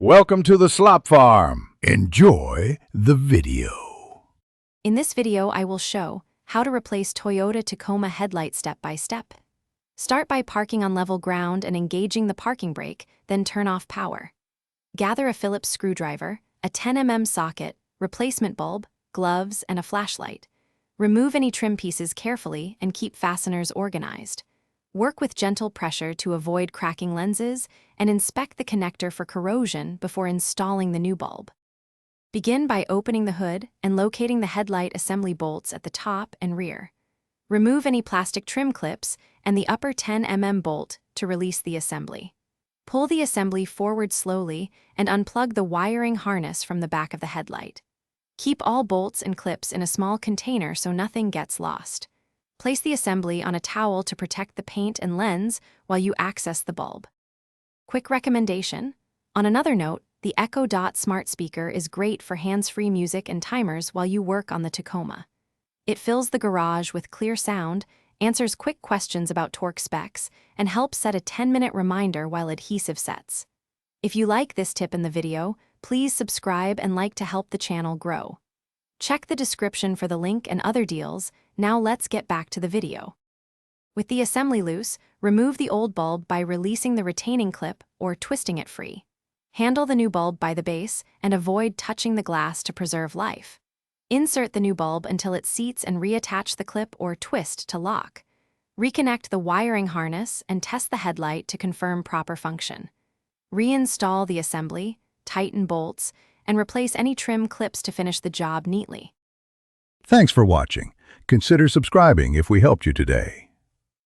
Welcome to the Slop Farm. Enjoy the video. In this video, I will show how to replace Toyota Tacoma headlight step by step. Start by parking on level ground and engaging the parking brake, then turn off power. Gather a Phillips screwdriver, a 10 mm socket, replacement bulb, gloves, and a flashlight. Remove any trim pieces carefully and keep fasteners organized. Work with gentle pressure to avoid cracking lenses and inspect the connector for corrosion before installing the new bulb. Begin by opening the hood and locating the headlight assembly bolts at the top and rear. Remove any plastic trim clips and the upper 10 mm bolt to release the assembly. Pull the assembly forward slowly and unplug the wiring harness from the back of the headlight. Keep all bolts and clips in a small container so nothing gets lost. Place the assembly on a towel to protect the paint and lens while you access the bulb. Quick recommendation: on another note, the Echo Dot smart speaker is great for hands-free music and timers while you work on the Tacoma. It fills the garage with clear sound, answers quick questions about torque specs, and helps set a 10-minute reminder while adhesive sets. If you like this tip in the video, please subscribe and like to help the channel grow. Check the description for the link and other deals. Now let's get back to the video. With the assembly loose, remove the old bulb by releasing the retaining clip or twisting it free. Handle the new bulb by the base and avoid touching the glass to preserve life. Insert the new bulb until it seats and reattach the clip or twist to lock. Reconnect the wiring harness and test the headlight to confirm proper function. Reinstall the assembly, tighten bolts, and replace any trim clips to finish the job neatly. Thanks for watching. Consider subscribing if we helped you today.